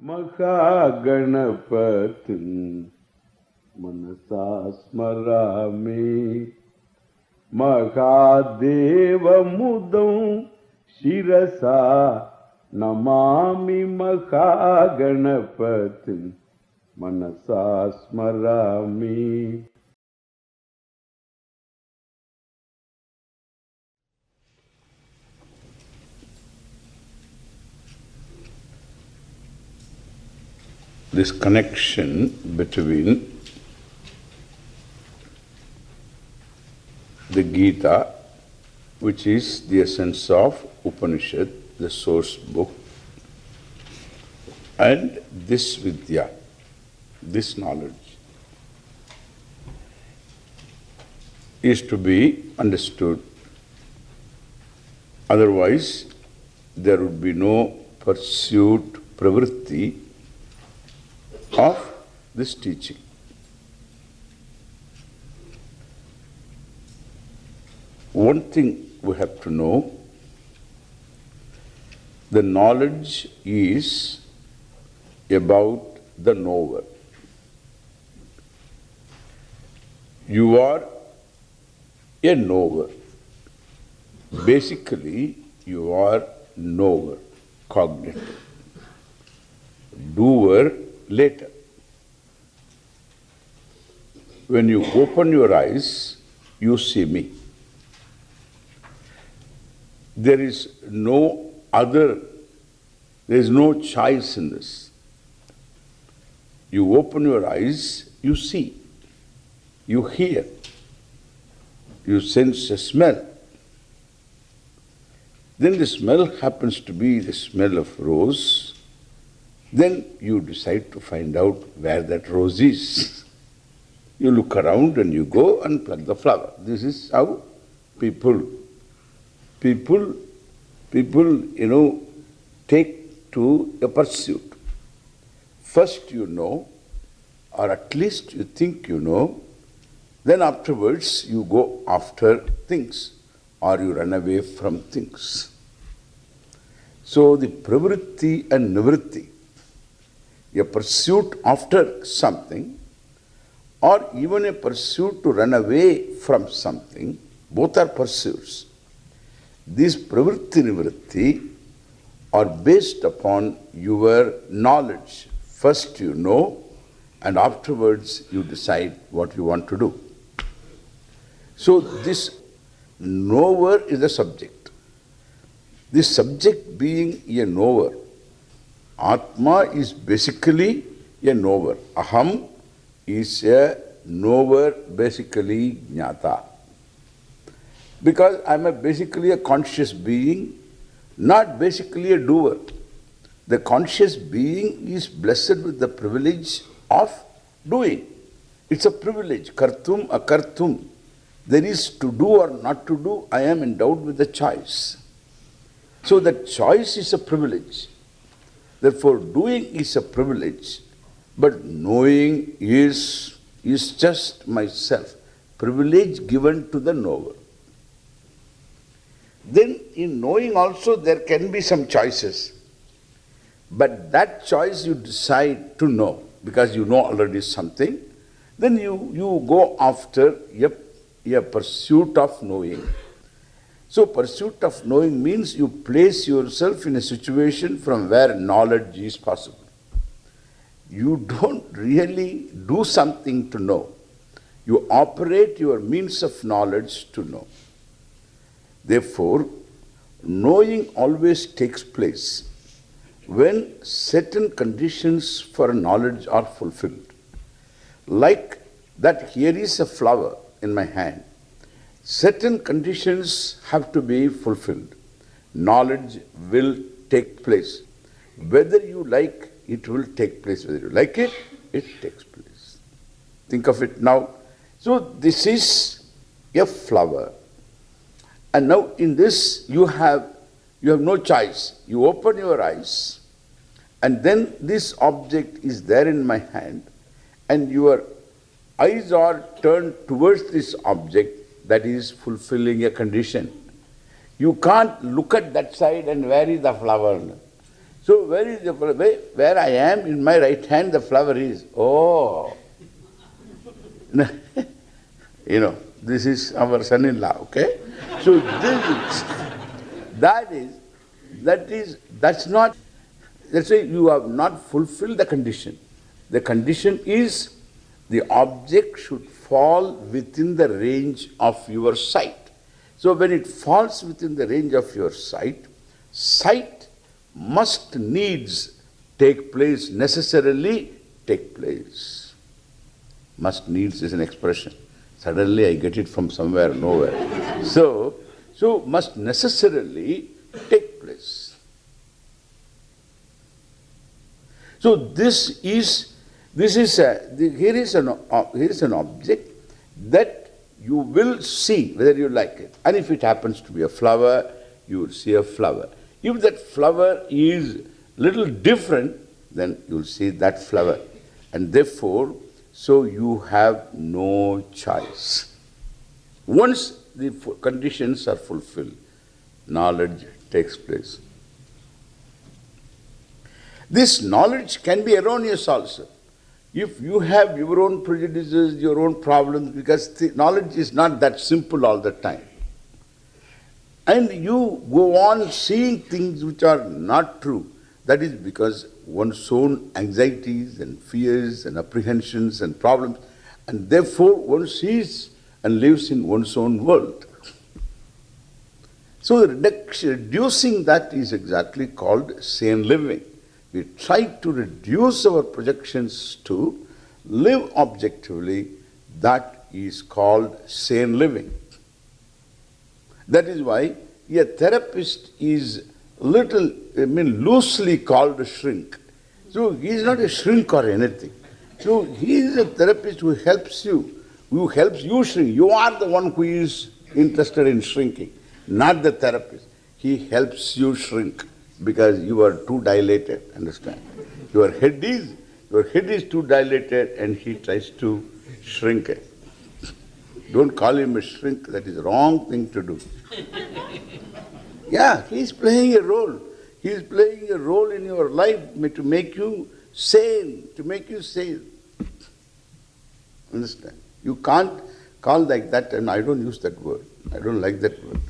Mahaganapatin Manasa Smarami Mahadeva Mudam Shirasa Namami Mahaganapatin Manasa Smarami. This connection between the Gita, which is the essence of Upanishad, the source book, and this Vidya, this knowledge, is to be understood. Otherwise, there would be no pursuit, pravritti of this teaching. One thing we have to know, the knowledge is about the knower. You are a knower. Basically, you are knower, cognitive. Doer later. When you open your eyes, you see me. There is no choice in this. You open your eyes, you see, you hear, you sense a smell. Then the smell happens to be the smell of rose. Then you decide to find out where that rose is. You look around and you go and pluck the flower. This is how people, take to a pursuit. First you know, or at least you think you know, then afterwards you go after things, or you run away from things. So the pravritti and nivritti, a pursuit after something, or even a pursuit to run away from something, both are pursuits. These pravritti nivritti are based upon your knowledge. First you know, and afterwards you decide what you want to do. So this knower is the subject. This subject being a knower, Atma is basically a knower. Aham is a knower, basically jnata. Because I am basically a conscious being, not basically a doer. The conscious being is blessed with the privilege of doing. It's a privilege, kartum, akartum. There is to do or not to do, I am endowed with the choice. So that choice is a privilege. Therefore, doing is a privilege, but knowing is just myself. Privilege given to the knower. Then in knowing also there can be some choices. But that choice you decide to know, because you know already something, then you go after a pursuit of knowing. So pursuit of knowing means you place yourself in a situation from where knowledge is possible. You don't really do something to know. You operate your means of knowledge to know. Therefore, knowing always takes place when certain conditions for knowledge are fulfilled. Like that here is a flower in my hand. Certain conditions have to be fulfilled. Knowledge will take place. Whether you like, it will take place. Whether you like it, it takes place. Think of it now. So this is a flower. And now in this you have no choice. You open your eyes and then this object is there in my hand and your eyes are turned towards this object that is fulfilling a condition. You can't look at that side and where is the flower. So where is the flower? Where I am, in my right hand, the flower is. Oh. This is our son-in-law, okay? So that's not, let's say you have not fulfilled the condition. The condition is the object should fall within the range of your sight. So when it falls within the range of your sight, sight must needs take place, necessarily take place. Must needs is an expression. Suddenly I get it from somewhere, nowhere. So must necessarily take place. So here is an object that you will see whether you like it. And if it happens to be a flower, you will see a flower. If that flower is little different, then you will see that flower. And therefore, so you have no choice. Once the conditions are fulfilled, knowledge takes place. This knowledge can be erroneous also. If you have your own prejudices, your own problems, because knowledge is not that simple all the time. And you go on seeing things which are not true. That is because one's own anxieties and fears and apprehensions and problems, and therefore one sees and lives in one's own world. So reducing that is exactly called sane living. We try to reduce our projections to live objectively. That is called sane living. That is why a therapist is loosely called a shrink. So he is not a shrink or anything. So he is a therapist who helps you shrink. You are the one who is interested in shrinking, not the therapist. He helps you shrink because you are too dilated, understand? Your head is too dilated and he tries to shrink it. Don't call him a shrink, that is the wrong thing to do. Yeah, he is playing a role. He is playing a role in your life to make you sane, Understand? You can't call like that, and I don't use that word. I don't like that word.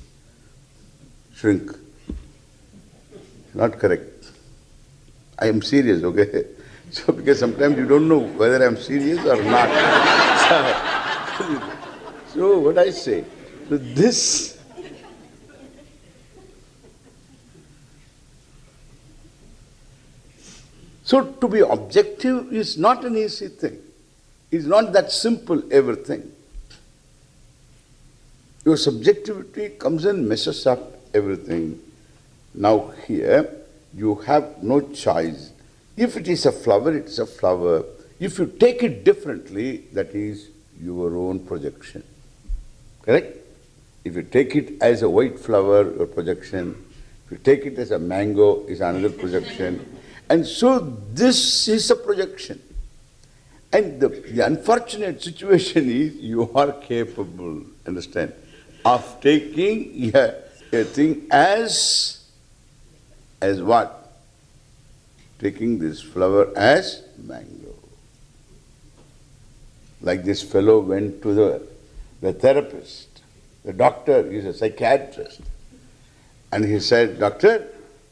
Shrink. Not correct. I am serious, okay? So because sometimes you don't know whether I am serious or not. So what I say, so to be objective is not an easy thing. It's not that simple, everything. Your subjectivity comes and messes up everything. Now here, you have no choice. If it is a flower, it is a flower. If you take it differently, that is your own projection. Correct? If you take it as a white flower, your projection. If you take it as a mango, is another projection. And so this is a projection. And the unfortunate situation is you are capable, understand, of taking a thing as what? Taking this flower as mango. Like this fellow went to the therapist. The doctor is a psychiatrist. And he said, "Doctor,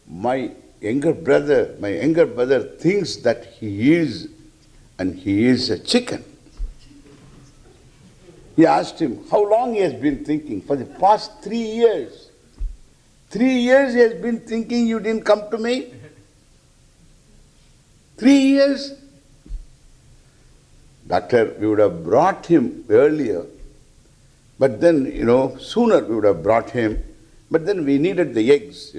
my younger brother thinks that he is a chicken." He asked him how long he has been thinking. For the past 3 years. 3 years he has been thinking, you didn't come to me. 3 years. Doctor, we would have brought him earlier, but then, sooner we would have brought him, but then we needed the eggs,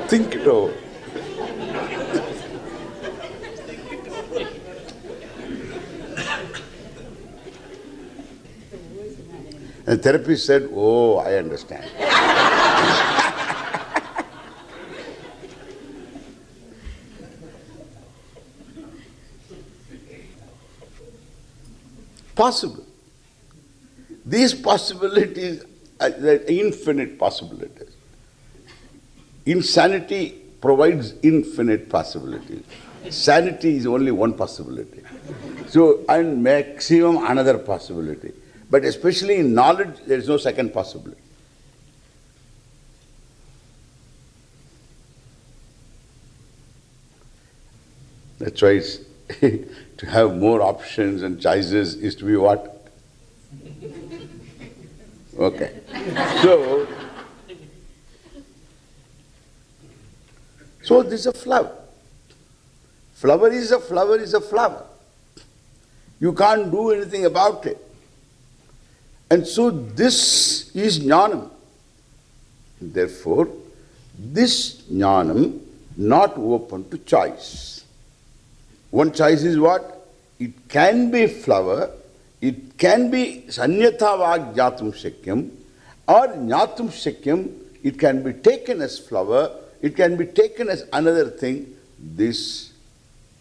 Think it over. And the therapist said, "Oh, I understand." possible. These possibilities are infinite possibilities. Insanity provides infinite possibilities. Sanity is only one possibility. So, and maximum another possibility. But especially in knowledge, there is no second possibility. That's why it's to have more options and choices is to be what? Okay. So this is a flower. Flower is a flower is a flower. You can't do anything about it. And so this is jnanam. Therefore, this jnanam not open to choice. One choice is what? It can be flower, it can be sanyatava jnatum shakyam, or jnatum shakyam, it can be taken as flower, it can be taken as another thing. This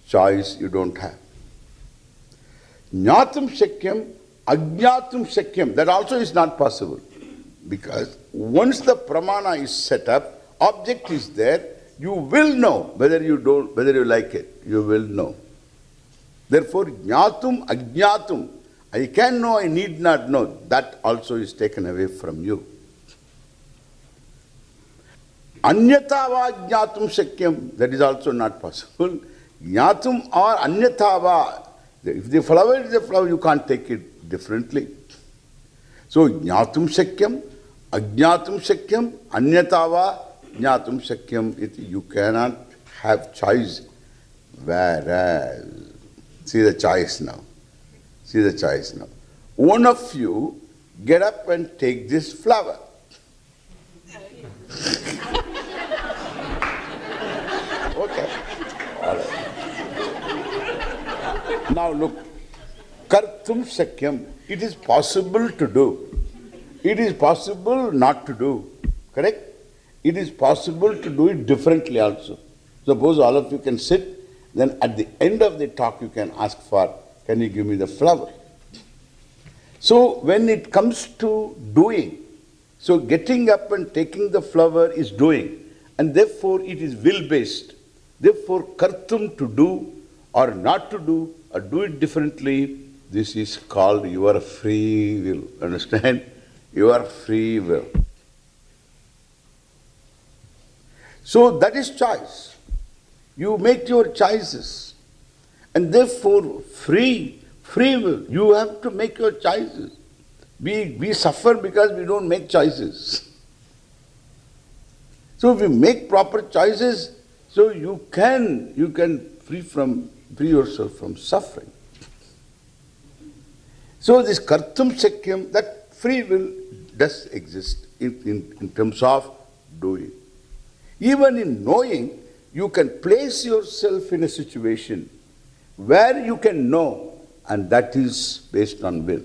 choice you don't have. Jnatum shakyam, ajnatum shakyam, that also is not possible. Because once the pramana is set up, object is there, you will know whether you like it. You will know. Therefore, jnatum, ajnatum, I can know, I need not know, that also is taken away from you. Anyatava jnatum shakyam, that is also not possible. Jnatum or anyatava, if the flower is a flower, you can't take it differently. So, jnatum shakyam, ajnatum shakyam, anyatava jnatum shakyam, you cannot have choice. Whereas, see the choice now. See the choice now. One of you get up and take this flower. Okay. All right. Now look, kartum shakyam, it is possible to do. It is possible not to do. Correct? It is possible to do it differently also. Suppose all of you can sit, then at the end of the talk you can ask for, can you give me the flower? So when it comes to doing, so getting up and taking the flower is doing, and therefore it is will-based. Therefore kartum, to do or not to do or do it differently, this is called your free will. Understand? Your free will. So that is choice. You make your choices. And therefore, free will. You have to make your choices. We suffer because we don't make choices. So if you make proper choices, so you can free yourself from suffering. So this kartum shakyam, that free will does exist in terms of doing. Even in knowing, you can place yourself in a situation where you can know, and that is based on will.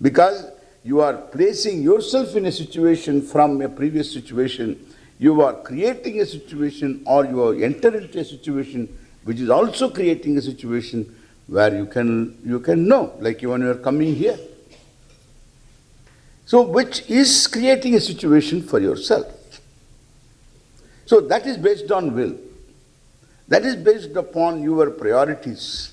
Because you are placing yourself in a situation from a previous situation, you are creating a situation, or you are entering into a situation which is also creating a situation where you can know, like when you are coming here. So which is creating a situation for yourself. So that is based on will. That is based upon your priorities.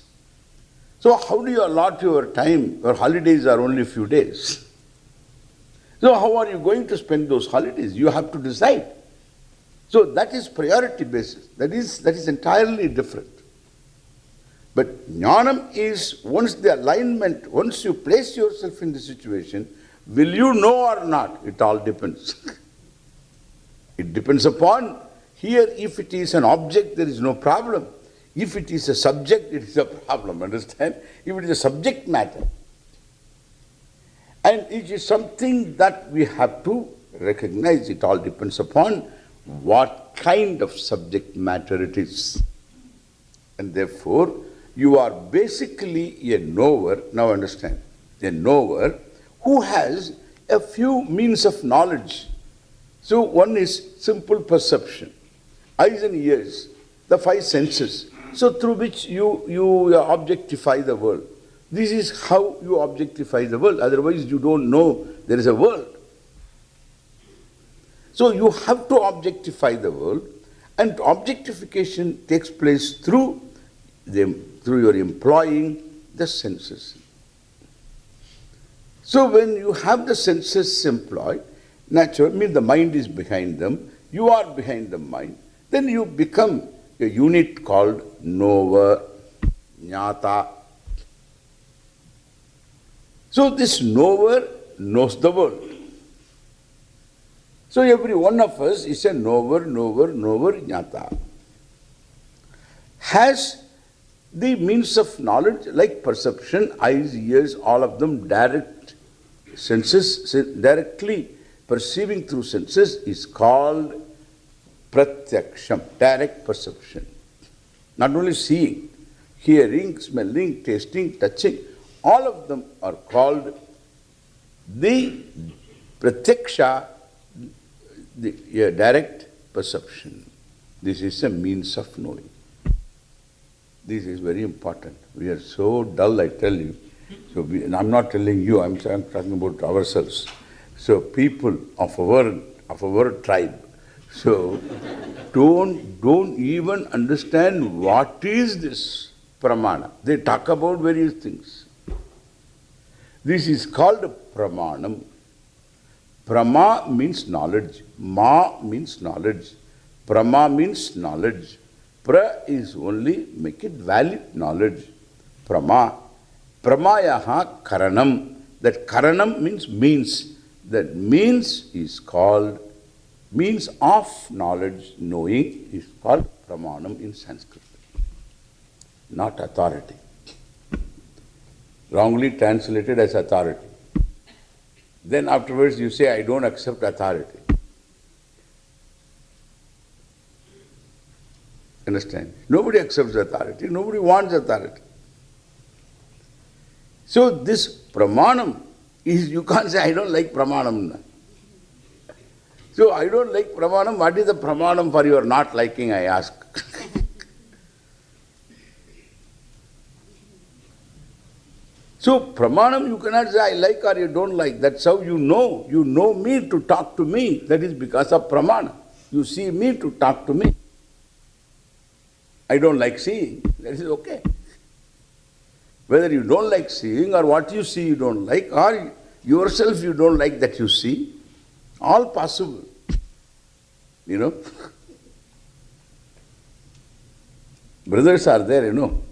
So how do you allot your time? Your holidays are only a few days. So how are you going to spend those holidays? You have to decide. So that is priority basis. That is entirely different. But jnanam is once the alignment, once you place yourself in the situation, will you know or not? It all depends. It depends upon, here if it is an object, there is no problem. If it is a subject, it is a problem, understand? If it is a subject matter. And it is something that we have to recognize. It all depends upon what kind of subject matter it is. And therefore, you are basically a knower, now understand, a knower who has a few means of knowledge. So one is simple perception, eyes and ears, the five senses, so through which you objectify the world. This is how you objectify the world. Otherwise, you don't know there is a world. So you have to objectify the world, and objectification takes place through your employing the senses. So when you have the senses employed, naturally, means the mind is behind them, you are behind the mind, then you become a unit called knower, jnata. So this knower knows the world. So every one of us is a knower, jnata. Has the means of knowledge like perception, eyes, ears, all of them direct senses, directly perceiving through senses is called pratyaksham, direct perception. Not only seeing, hearing, smelling, tasting, touching, all of them are called the pratyaksha, the direct perception. This is a means of knowing. This is very important. We are so dull, I tell you. So and I'm not telling you, I'm talking about ourselves. So people of our tribe, so don't even understand what is this pramana. They talk about various things. This is called pramanam. Prama means knowledge. Ma means knowledge. Prama means knowledge. Pra is only make it valid knowledge. Prama. Pramayaha karanam. That karanam means means. That means is called, means of knowledge, knowing, is called pramanam in Sanskrit. Not authority. Wrongly translated as authority. Then afterwards you say, I don't accept authority. Understand? Nobody accepts authority. Nobody wants authority. So this pramanam is, you can't say, I don't like pramanam. So I don't like pramanam. What is the pramanam for your not liking, I ask? So pramanam you cannot say I like or you don't like. That's how you know. You know me to talk to me. That is because of pramana. You see me to talk to me. I don't like seeing. That is okay. Whether you don't like seeing or what you see you don't like, or yourself you don't like that you see, all possible. You know. Brothers are there, you know.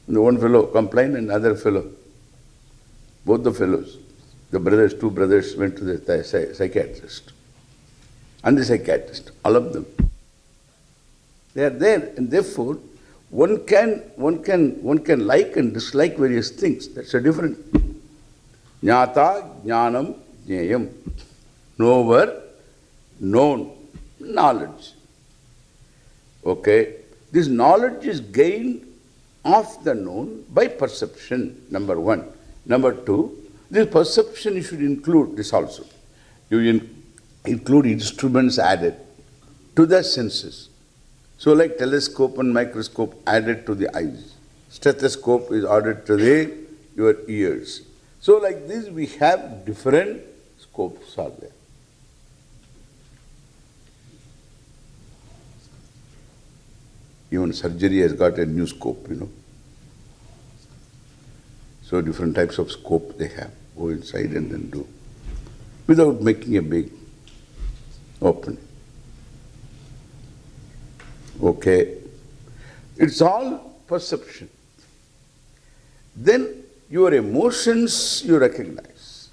The one fellow complained and other fellow, both the fellows, the brothers, two brothers went to the psychiatrist and the psychiatrist, all of them. They are there, and therefore one can like and dislike various things. That's a different. Jnata, jnanam, jneyam. Knower, known, knowledge. Okay? This knowledge is gained of the known by perception, number one. Number two, this perception you should include this also. You include instruments added to the senses. So like telescope and microscope added to the eyes. Stethoscope is added to your ears. So like this we have different scopes are there. Even surgery has got a new scope, you know. So different types of scope they have. Go inside and then do. Without making a big opening. Okay. It's all perception. Then your emotions you recognize.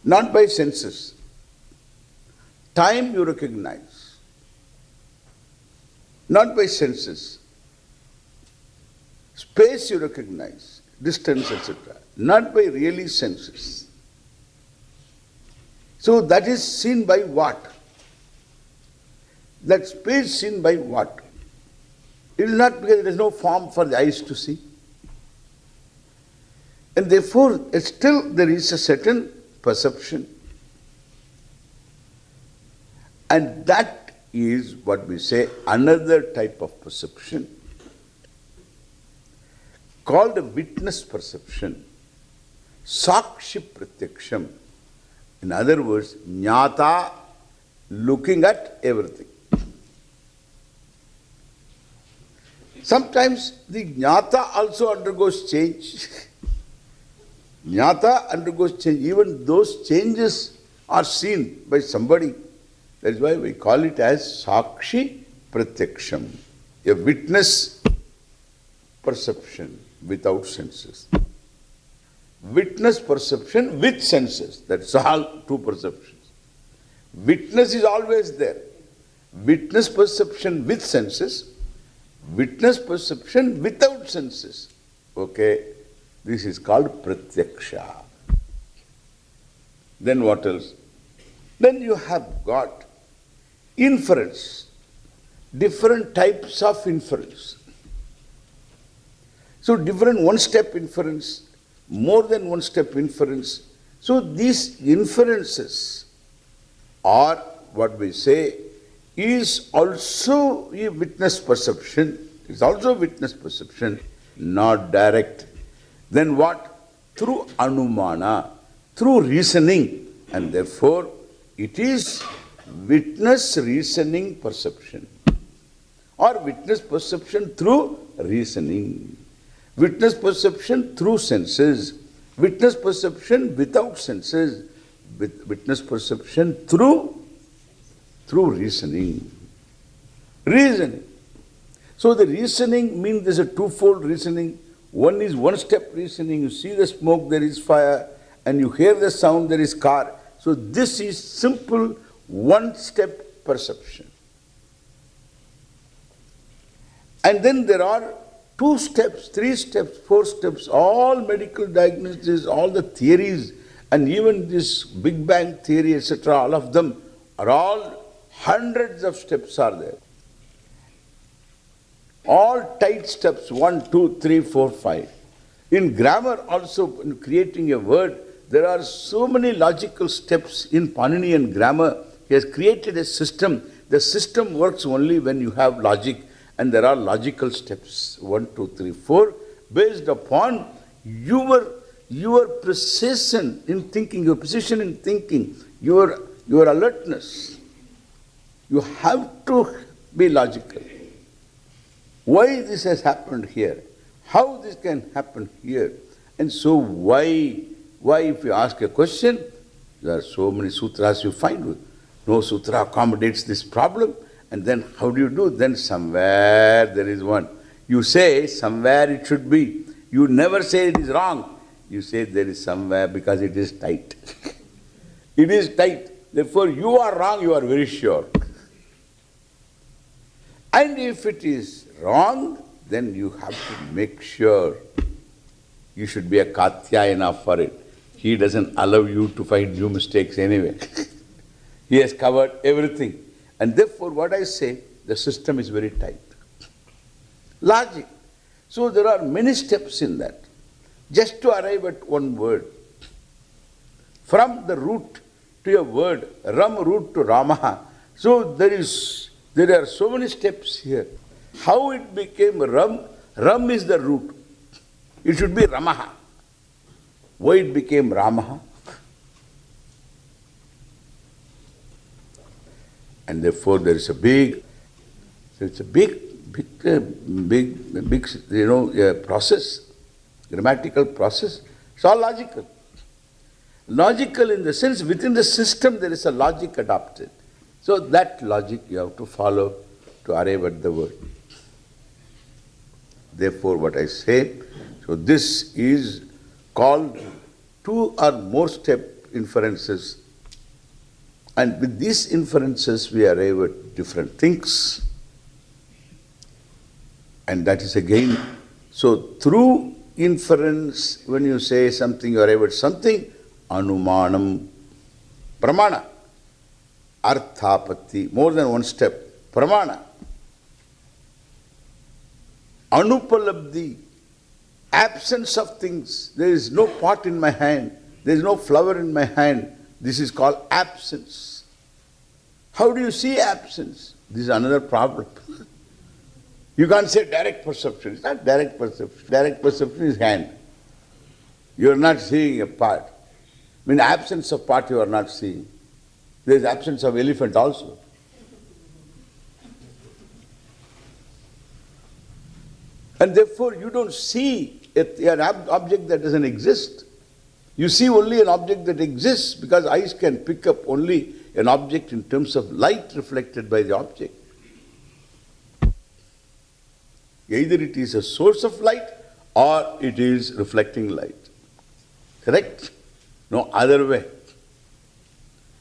Not by senses. Time you recognize. Not by senses. Space you recognize, distance, etc. Not by really senses. So that is seen by what? That space seen by what? It is not because there is no form for the eyes to see. And therefore, still there is a certain perception. And that is what we say another type of perception called a witness perception. Sakshi pratyaksham. In other words, jnata, looking at everything. Sometimes the jnata also undergoes change. Jnata undergoes change. Even those changes are seen by somebody. That is why we call it as Sakshi Pratyaksham, a witness perception without senses. Witness perception with senses. That's all two perceptions. Witness is always there. Witness perception with senses, witness perception without senses. Okay, this is called pratyaksha. Then what else? Then you have got inference, different types of inference. So different one-step inference, more than one-step inference. So these inferences are what we say is also a witness perception, is also witness perception, not direct. Then what? Through anumana, through reasoning, and therefore it is witness reasoning perception, or witness perception through reasoning, witness perception through senses, witness perception without senses, witness perception through reasoning. Reasoning. So the reasoning means there's a twofold reasoning. One is one-step reasoning. You see the smoke, there is fire, and you hear the sound, there is car. So this is simple one-step perception. And then there are 2 steps, 3 steps, 4 steps, all medical diagnosis, all the theories, and even this Big Bang theory, etc., all of them are all hundreds of steps are there. All tight steps, 1, 2, 3, 4, 5. In grammar also, in creating a word, there are so many logical steps in Paninian grammar. He has created a system. The system works only when you have logic, and there are logical steps, 1, 2, 3, 4, based upon your precision in thinking, your precision in thinking, your alertness. You have to be logical. Why this has happened here? How this can happen here? And so why if you ask a question, there are so many sutras you find. No sutra accommodates this problem. And then how do you do? Then somewhere there is one. You say somewhere it should be. You never say it is wrong. You say there is somewhere because it is tight. It is tight. Therefore you are wrong, you are very sure. And if it is wrong, then you have to make sure. You should be a Katyayana for it. He doesn't allow you to find new mistakes anyway. He has covered everything. And therefore what I say, the system is very tight. Logic. So there are many steps in that. Just to arrive at one word. From the root to a word, Ram root to Ramaha. So there are so many steps here. How it became Ram? Ram is the root. It should be Ramaha. Why it became Ramaha? And therefore there is a big process, grammatical process. It's all logical. Logical in the sense within the system there is a logic adopted. So that logic you have to follow to arrive at the word. Therefore what I say, so this is called 2 or more step inferences. And with these inferences we arrive at different things. And that is again, so through inference, when you say something, you arrive at something, anumanam, pramana, arthapatti, more than one step, pramana, anupalabdhi, absence of things. There is no pot in my hand, there is no flower in my hand. This is called absence. How do you see absence? This is another problem. You can't say direct perception. It's not direct perception. Direct perception is hand. You are not seeing a part. I mean, absence of part you are not seeing. There is absence of elephant also. And therefore you don't see an object that doesn't exist. You see only an object that exists because eyes can pick up only an object in terms of light reflected by the object. Either it is a source of light or it is reflecting light. Correct? No other way.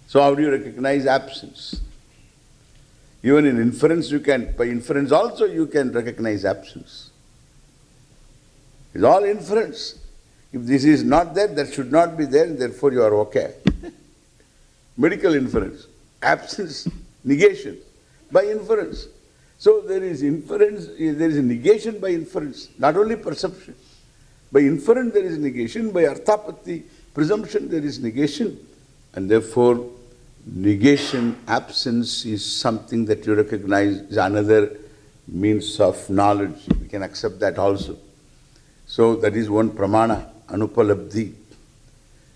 So how do you recognize absence? Even in inference by inference also you can recognize absence. It's all inference. If this is not there, that should not be there, and therefore you are okay. Medical inference. Absence, negation by inference. So there is inference, there is a negation by inference, not only perception. By inference there is negation, by arthapatti, presumption there is negation, and therefore negation, absence is something that you recognize is another means of knowledge. We can accept that also. So that is one pramana, anupalabdhi.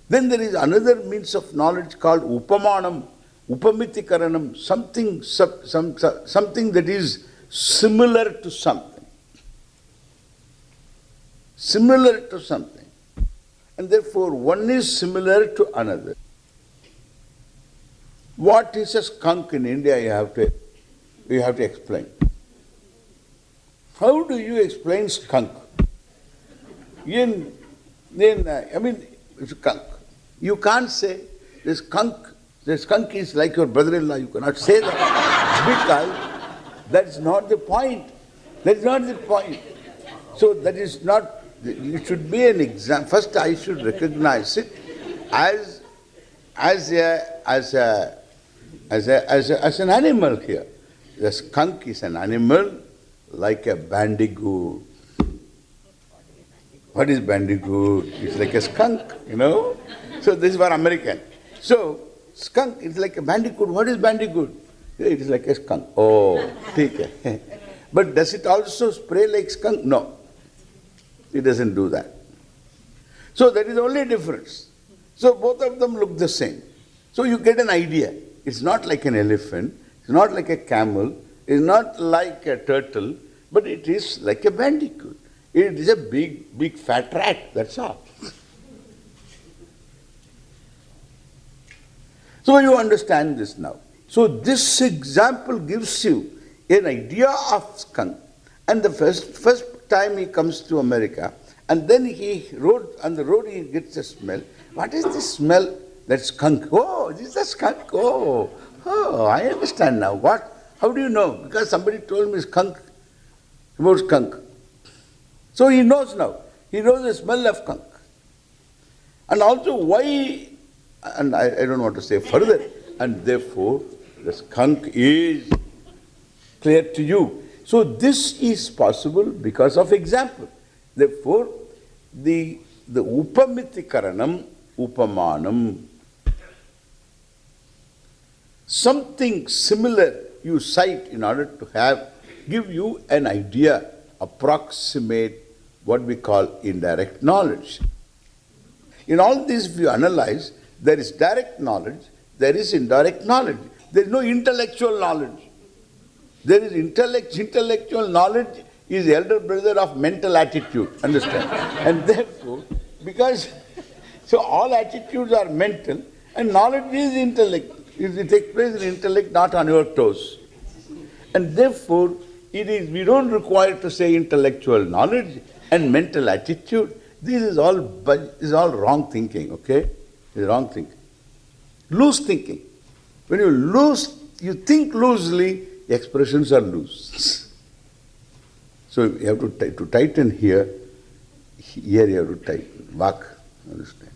Then there is another means of knowledge called upamanam, upamitikaranam, something that is similar to something. Similar to something. And therefore one is similar to another. What is a skunk in India, you have to explain. How do you explain skunk? I mean, skunk. You can't say the skunk is like your brother-in-law. You cannot say that because that's not the point. That's not the point. So that is not. It should be an example. First, I should recognize it as an animal here. The skunk is an animal like a bandicoot. What is bandicoot? It's like a skunk, you know. So this is for American. So skunk is like a bandicoot. What is bandicoot? It is like a skunk. Oh, okay. But does it also spray like skunk? No. It doesn't do that. So that is the only difference. So both of them look the same. So you get an idea. It's not like an elephant. It's not like a camel. It's not like a turtle. But it is like a bandicoot. It is a big fat rat, that's all. So you understand this now. So this example gives you an idea of skunk. And the first time he comes to America, and then on the road he gets a smell. What is this smell? That skunk. Oh, this is a skunk. Oh, I understand now. What? How do you know? Because somebody told me about skunk. So he knows now. He knows the smell of skunk. And also why, and I don't want to say further, and therefore the skunk is clear to you. So this is possible because of example. Therefore, the upamitikaranam, upamanam, something similar you cite in order to give you an idea, approximate what we call indirect knowledge. In all this, if you analyze, there is direct knowledge, there is indirect knowledge. There is no intellectual knowledge. There is intellectual knowledge is the elder brother of mental attitude, understand? And therefore, so all attitudes are mental and knowledge is intellect. It takes place in intellect, not on your toes. And therefore, we don't require to say intellectual knowledge and mental attitude. This is all wrong thinking, okay? It's wrong thinking. Loose thinking. When you think loosely, expressions are loose. So you have to tighten here you have to tighten. Vak, understand?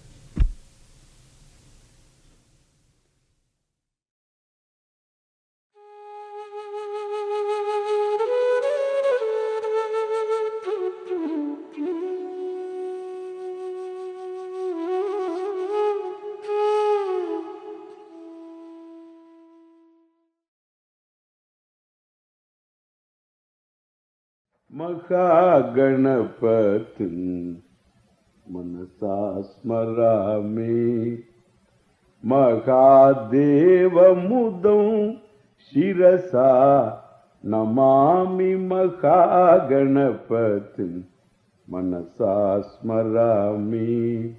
Mahaganapatin Manasa Smarami Mahadeva Mudam Shirasa Namami Mahaganapatin Manasa Smarami.